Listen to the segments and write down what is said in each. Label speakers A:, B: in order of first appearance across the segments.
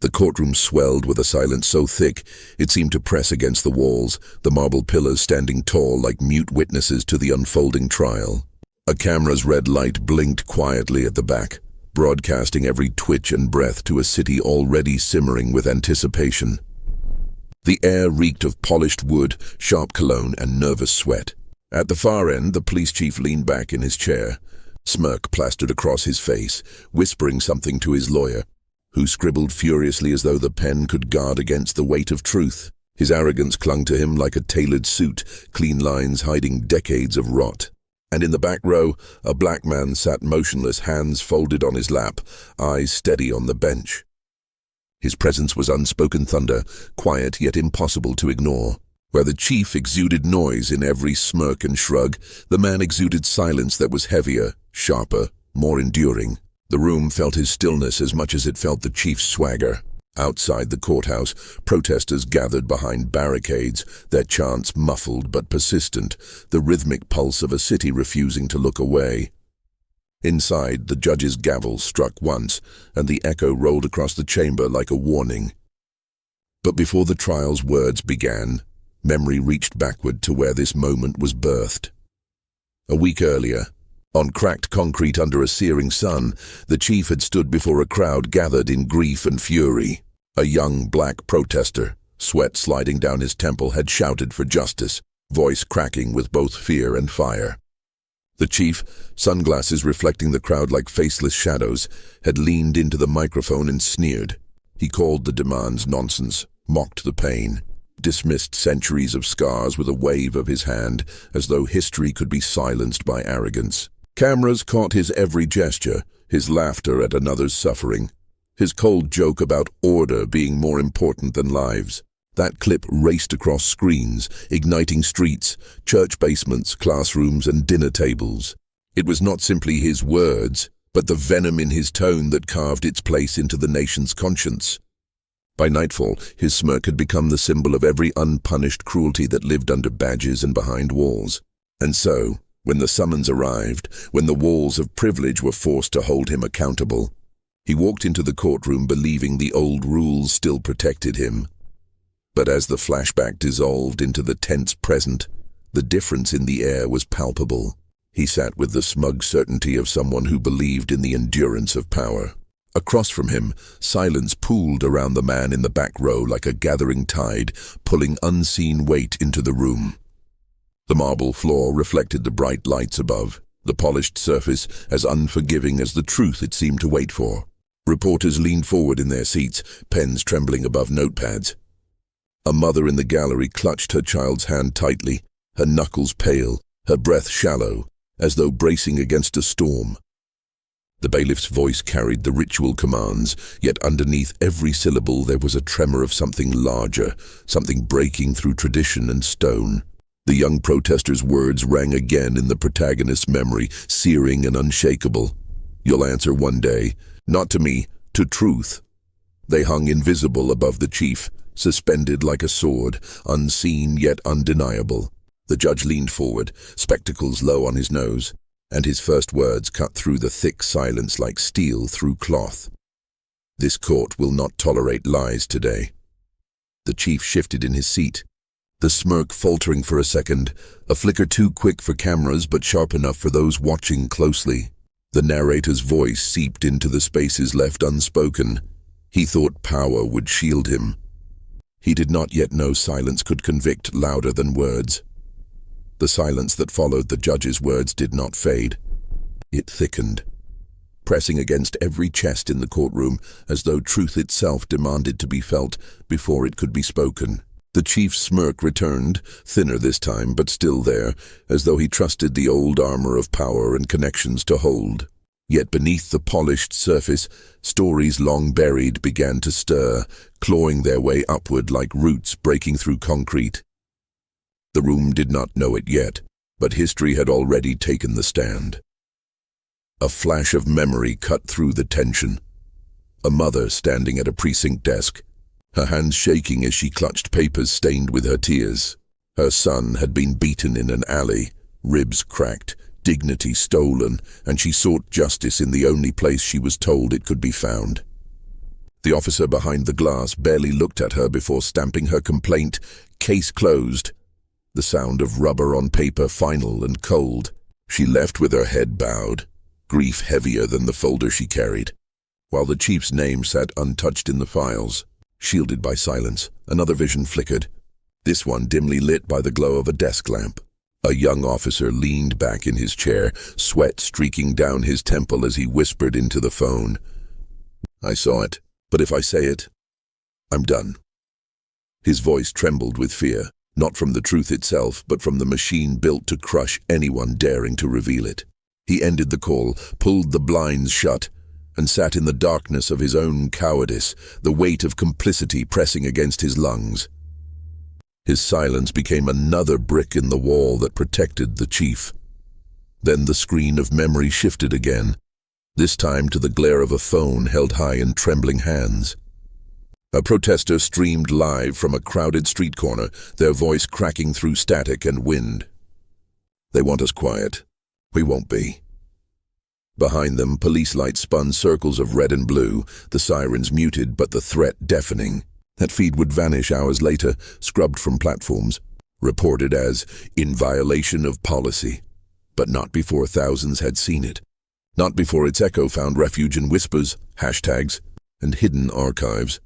A: The courtroom swelled with a silence so thick it seemed to press against the walls, the marble pillars standing tall like mute witnesses to the unfolding trial. A camera's red light blinked quietly at the back, broadcasting every twitch and breath to a city already simmering with anticipation. The air reeked of polished wood, sharp cologne, and nervous sweat. At the far end, the police chief leaned back in his chair, smirk plastered across his face, whispering something to his lawyer, who scribbled furiously as though the pen could guard against the weight of truth. His arrogance clung to him like a tailored suit, clean lines hiding decades of rot. And in the back row, a black man sat motionless, hands folded on his lap, eyes steady on the bench. His presence was unspoken thunder, quiet yet impossible to ignore. Where the chief exuded noise in every smirk and shrug, the man exuded silence that was heavier, sharper, more enduring. The room felt his stillness as much as it felt the chief's swagger. Outside the courthouse, protesters gathered behind barricades, their chants muffled but persistent, the rhythmic pulse of a city refusing to look away. Inside, the judge's gavel struck once, and the echo rolled across the chamber like a warning. But before the trial's words began, memory reached backward to where this moment was birthed. A week earlier, on cracked concrete under a searing sun, the chief had stood before a crowd gathered in grief and fury. A young black protester, sweat sliding down his temple, had shouted for justice, voice cracking with both fear and fire. The chief, sunglasses reflecting the crowd like faceless shadows, had leaned into the microphone and sneered. He called the demands nonsense, mocked the pain, dismissed centuries of scars with a wave of his hand, as though history could be silenced by arrogance. Cameras caught his every gesture, his laughter at another's suffering, his cold joke about order being more important than lives. That clip raced across screens, igniting streets, church basements, classrooms, and dinner tables. It was not simply his words, but the venom in his tone that carved its place into the nation's conscience. By nightfall, his smirk had become the symbol of every unpunished cruelty that lived under badges and behind walls. And so, when the summons arrived, when the walls of privilege were forced to hold him accountable, he walked into the courtroom believing the old rules still protected him. But as the flashback dissolved into the tense present, the difference in the air was palpable. He sat with the smug certainty of someone who believed in the endurance of power. Across from him, silence pooled around the man in the back row like a gathering tide, pulling unseen weight into the room. The marble floor reflected the bright lights above, the polished surface as unforgiving as the truth it seemed to wait for. Reporters leaned forward in their seats, pens trembling above notepads. A mother in the gallery clutched her child's hand tightly, her knuckles pale, her breath shallow, as though bracing against a storm. The bailiff's voice carried the ritual commands, yet underneath every syllable there was a tremor of something larger, something breaking through tradition and stone. The young protester's words rang again in the protagonist's memory, searing and unshakable. "You'll answer one day, not to me, to truth." They hung invisible above the chief, suspended like a sword, unseen yet undeniable. The judge leaned forward, spectacles low on his nose, and his first words cut through the thick silence like steel through cloth. "This court will not tolerate lies today." The chief shifted in his seat, the smirk faltering for a second, a flicker too quick for cameras but sharp enough for those watching closely. The narrator's voice seeped into the spaces left unspoken. He thought power would shield him. He did not yet know silence could convict louder than words. The silence that followed the judge's words did not fade. It thickened, pressing against every chest in the courtroom as though truth itself demanded to be felt before it could be spoken. The chief's smirk returned, thinner this time, but still there, as though he trusted the old armor of power and connections to hold. Yet beneath the polished surface, stories long buried began to stir, clawing their way upward like roots breaking through concrete. The room did not know it yet, but history had already taken the stand. A flash of memory cut through the tension. A mother standing at a precinct desk, her hands shaking as she clutched papers stained with her tears. Her son had been beaten in an alley, ribs cracked, dignity stolen, and she sought justice in the only place she was told it could be found. The officer behind the glass barely looked at her before stamping her complaint, "Case closed." The sound of rubber on paper final and cold. She left with her head bowed, grief heavier than the folder she carried. While the chief's name sat untouched in the files, shielded by silence, another vision flickered, this one dimly lit by the glow of a desk lamp. A young officer leaned back in his chair, sweat streaking down his temple as he whispered into the phone. "I saw it, but if I say it, I'm done." His voice trembled with fear, not from the truth itself, but from the machine built to crush anyone daring to reveal it. He ended the call, pulled the blinds shut, and sat in the darkness of his own cowardice, the weight of complicity pressing against his lungs. His silence became another brick in the wall that protected the chief. Then the screen of memory shifted again, this time to the glare of a phone held high in trembling hands. A protester streamed live from a crowded street corner, their voice cracking through static and wind. "They want us quiet. We won't be." Behind them, police lights spun circles of red and blue, the sirens muted but the threat deafening. That feed would vanish hours later, scrubbed from platforms, reported as "in violation of policy." But not before thousands had seen it. Not before its echo found refuge in whispers, hashtags, and hidden archives.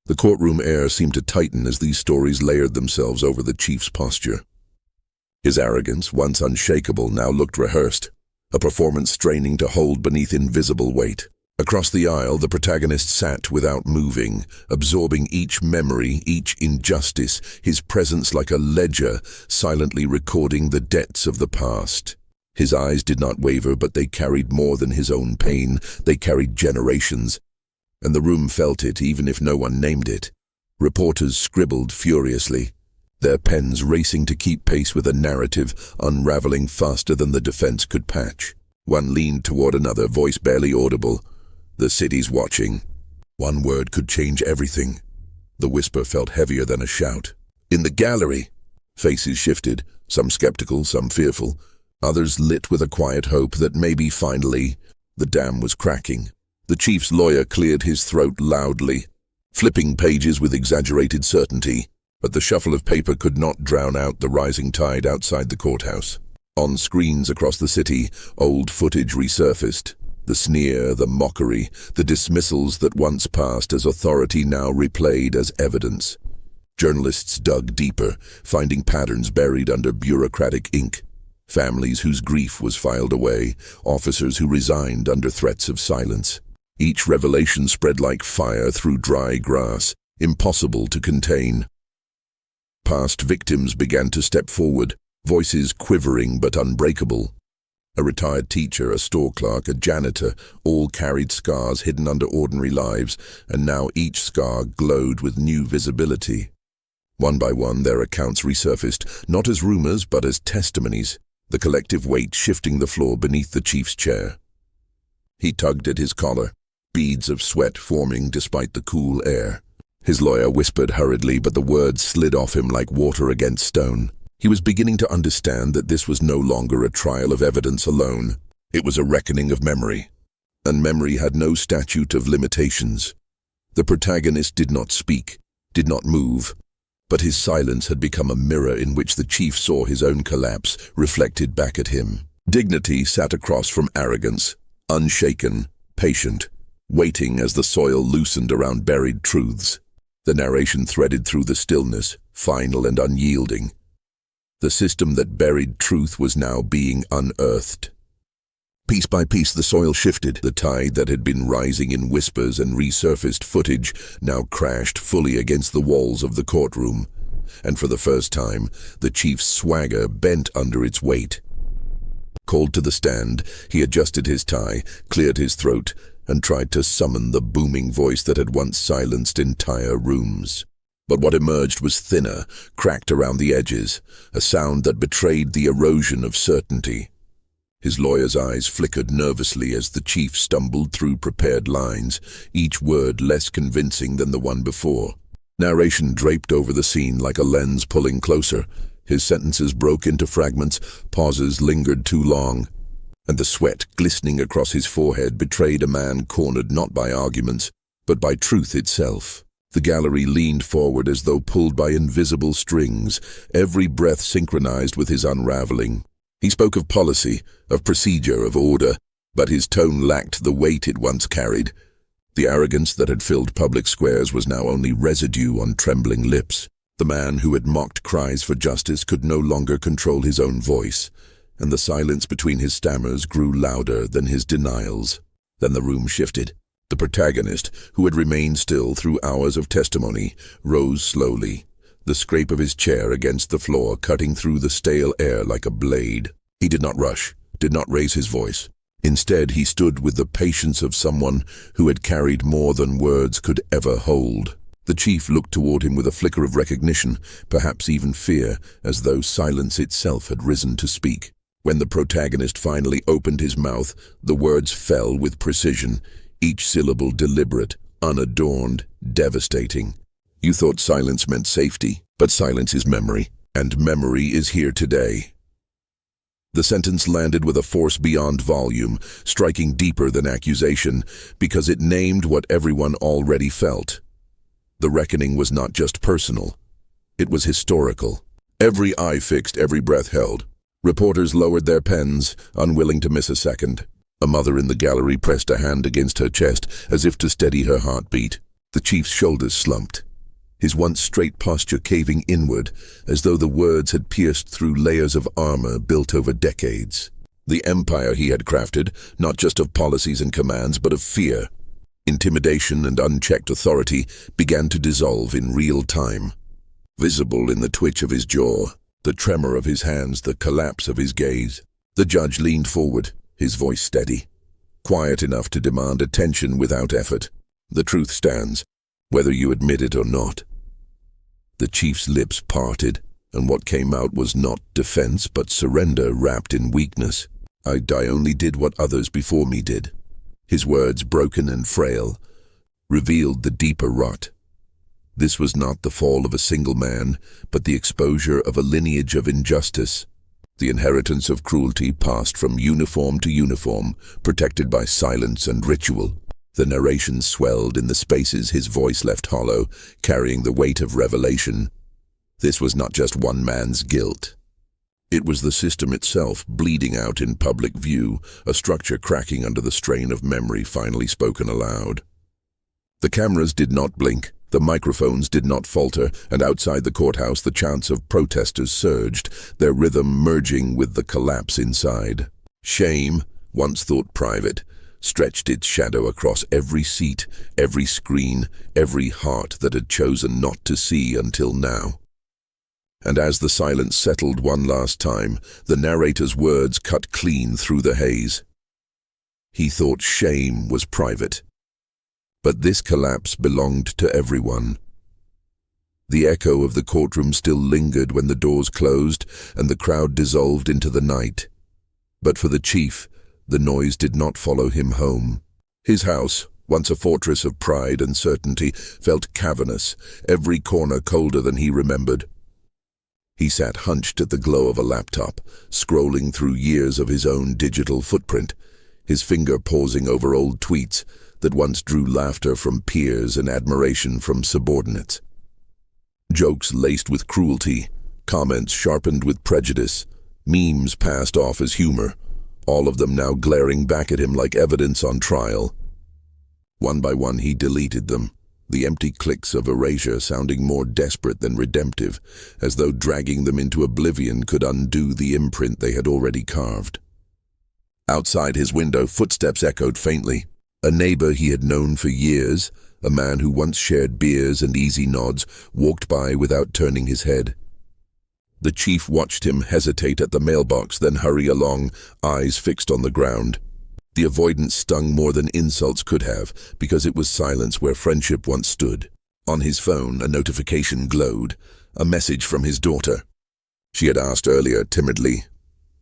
A: The courtroom air seemed to tighten as these stories layered themselves over the chief's posture. His arrogance, once unshakable, now looked rehearsed, a performance straining to hold beneath invisible weight. Across the aisle, the protagonist sat without moving, absorbing each memory, each injustice, his presence like a ledger, silently recording the debts of the past. His eyes did not waver, but they carried more than his own pain. They carried generations. And the room felt it, even if no one named it. Reporters scribbled furiously, their pens racing to keep pace with a narrative unraveling faster than the defense could patch. One leaned toward another, voice barely audible. "The city's watching." One word could change everything. The whisper felt heavier than a shout. In the gallery, faces shifted, some skeptical, some fearful, others lit with a quiet hope that maybe finally the dam was cracking. The chief's lawyer cleared his throat loudly, flipping pages with exaggerated certainty, but the shuffle of paper could not drown out the rising tide outside the courthouse. On screens across the city, old footage resurfaced. The sneer, the mockery, the dismissals that once passed as authority now replayed as evidence. Journalists dug deeper, finding patterns buried under bureaucratic ink. Families whose grief was filed away, officers who resigned under threats of silence. Each revelation spread like fire through dry grass, impossible to contain. Past victims began to step forward, voices quivering but unbreakable. A retired teacher, a store clerk, a janitor, all carried scars hidden under ordinary lives, and now each scar glowed with new visibility. One by one, their accounts resurfaced, not as rumors but as testimonies, the collective weight shifting the floor beneath the chief's chair. He tugged at his collar, beads of sweat forming despite the cool air. His lawyer whispered hurriedly, but the words slid off him like water against stone. He was beginning to understand that this was no longer a trial of evidence alone. It was a reckoning of memory. And memory had no statute of limitations. The protagonist did not speak, did not move, but his silence had become a mirror in which the chief saw his own collapse reflected back at him. Dignity sat across from arrogance, unshaken, patient, waiting as the soil loosened around buried truths. The narration threaded through the stillness, final and unyielding. The system that buried truth was now being unearthed. Piece by piece the soil shifted. The tide that had been rising in whispers and resurfaced footage now crashed fully against the walls of the courtroom. And for the first time, the chief's swagger bent under its weight. Called to the stand, he adjusted his tie, cleared his throat, and tried to summon the booming voice that had once silenced entire rooms. But what emerged was thinner, cracked around the edges, a sound that betrayed the erosion of certainty. His lawyer's eyes flickered nervously as the chief stumbled through prepared lines, each word less convincing than the one before. Narration draped over the scene like a lens pulling closer. His sentences broke into fragments, pauses lingered too long, and the sweat glistening across his forehead betrayed a man cornered not by arguments, but by truth itself. The gallery leaned forward as though pulled by invisible strings, every breath synchronized with his unraveling. He spoke of policy, of procedure, of order, but his tone lacked the weight it once carried. The arrogance that had filled public squares was now only residue on trembling lips. The man who had mocked cries for justice could no longer control his own voice, and the silence between his stammers grew louder than his denials. Then the room shifted. The protagonist, who had remained still through hours of testimony, rose slowly, the scrape of his chair against the floor cutting through the stale air like a blade. He did not rush, did not raise his voice. Instead, he stood with the patience of someone who had carried more than words could ever hold. The chief looked toward him with a flicker of recognition, perhaps even fear, as though silence itself had risen to speak. When the protagonist finally opened his mouth, the words fell with precision, each syllable deliberate, unadorned, devastating. You thought silence meant safety, but silence is memory, and memory is here today. The sentence landed with a force beyond volume, striking deeper than accusation, because it named what everyone already felt. The reckoning was not just personal. It was historical. Every eye fixed, every breath held. Reporters lowered their pens, unwilling to miss a second. A mother in the gallery pressed a hand against her chest, as if to steady her heartbeat. The chief's shoulders slumped, his once straight posture caving inward, as though the words had pierced through layers of armor built over decades. The empire he had crafted, not just of policies and commands, but of fear, intimidation and unchecked authority, began to dissolve in real time. Visible in the twitch of his jaw, the tremor of his hands, the collapse of his gaze. The judge leaned forward, his voice steady, quiet enough to demand attention without effort. The truth stands, whether you admit it or not. The chief's lips parted, and what came out was not defense but surrender wrapped in weakness. I only did what others before me did. His words, broken and frail, revealed the deeper rot. This was not the fall of a single man, but the exposure of a lineage of injustice. The inheritance of cruelty passed from uniform to uniform, protected by silence and ritual. The narration swelled in the spaces his voice left hollow, carrying the weight of revelation. This was not just one man's guilt. It was the system itself bleeding out in public view, a structure cracking under the strain of memory finally spoken aloud. The cameras did not blink, the microphones did not falter, and outside the courthouse the chants of protesters surged, their rhythm merging with the collapse inside. Shame, once thought private, stretched its shadow across every seat, every screen, every heart that had chosen not to see until now. And as the silence settled one last time, the narrator's words cut clean through the haze. He thought shame was private. But this collapse belonged to everyone. The echo of the courtroom still lingered when the doors closed and the crowd dissolved into the night. But for the chief, the noise did not follow him home. His house, once a fortress of pride and certainty, felt cavernous, every corner colder than he remembered. He sat hunched at the glow of a laptop, scrolling through years of his own digital footprint, his finger pausing over old tweets that once drew laughter from peers and admiration from subordinates. Jokes laced with cruelty, comments sharpened with prejudice, memes passed off as humor, all of them now glaring back at him like evidence on trial. One by one he deleted them, the empty clicks of erasure sounding more desperate than redemptive, as though dragging them into oblivion could undo the imprint they had already carved. Outside his window, footsteps echoed faintly. A neighbor he had known for years, a man who once shared beers and easy nods, walked by without turning his head. The chief watched him hesitate at the mailbox, then hurry along, eyes fixed on the ground. The avoidance stung more than insults could have, because it was silence where friendship once stood. On his phone, a notification glowed, a message from his daughter. She had asked earlier, timidly,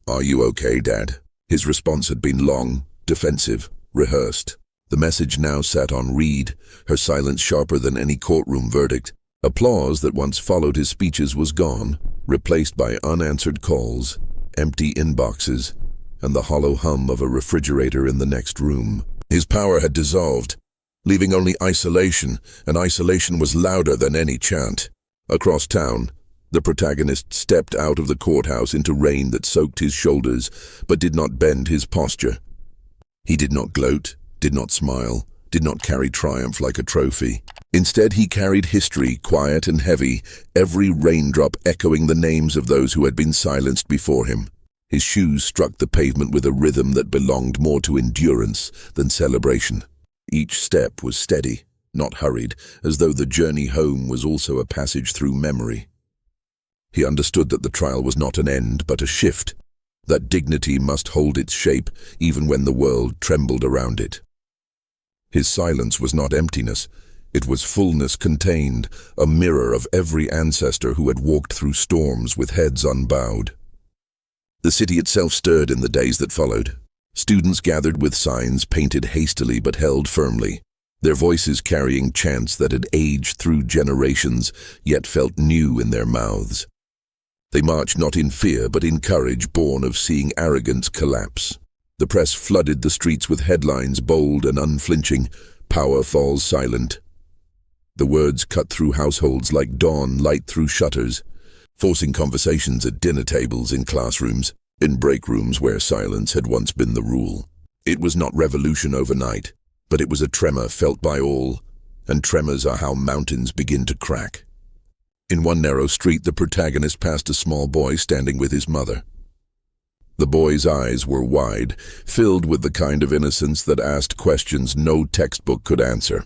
A: "Are you okay, Dad?" His response had been long, defensive, rehearsed. The message now sat on read, her silence sharper than any courtroom verdict. Applause that once followed his speeches was gone, replaced by unanswered calls, empty inboxes, and the hollow hum of a refrigerator in the next room. His power had dissolved, leaving only isolation, and isolation was louder than any chant. Across town, the protagonist stepped out of the courthouse into rain that soaked his shoulders, but did not bend his posture. He did not gloat, did not smile, did not carry triumph like a trophy. Instead, he carried history, quiet and heavy, every raindrop echoing the names of those who had been silenced before him. His shoes struck the pavement with a rhythm that belonged more to endurance than celebration. Each step was steady, not hurried, as though the journey home was also a passage through memory. He understood that the trial was not an end, but a shift, that dignity must hold its shape even when the world trembled around it. His silence was not emptiness, it was fullness contained, a mirror of every ancestor who had walked through storms with heads unbowed. The city itself stirred in the days that followed. Students gathered with signs painted hastily but held firmly, their voices carrying chants that had aged through generations, yet felt new in their mouths. They marched not in fear but in courage born of seeing arrogance collapse. The press flooded the streets with headlines bold and unflinching, "Power falls silent." The words cut through households like dawn light through shutters, forcing conversations at dinner tables, in classrooms, in break rooms where silence had once been the rule. It was not revolution overnight, but it was a tremor felt by all, and tremors are how mountains begin to crack. In one narrow street, the protagonist passed a small boy standing with his mother. The boy's eyes were wide, filled with the kind of innocence that asked questions no textbook could answer.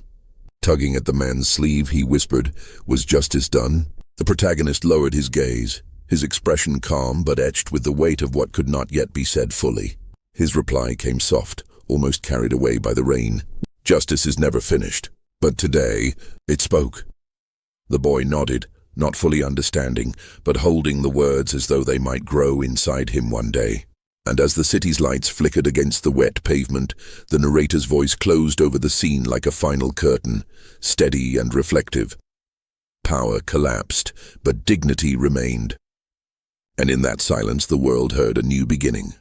A: Tugging at the man's sleeve, he whispered, "Was justice done?" The protagonist lowered his gaze, his expression calm but etched with the weight of what could not yet be said fully. His reply came soft, almost carried away by the rain. "Justice is never finished, but today it spoke." The boy nodded, not fully understanding, but holding the words as though they might grow inside him one day. And as the city's lights flickered against the wet pavement, the narrator's voice closed over the scene like a final curtain, steady and reflective. Power collapsed, but dignity remained. And in that silence the world heard a new beginning.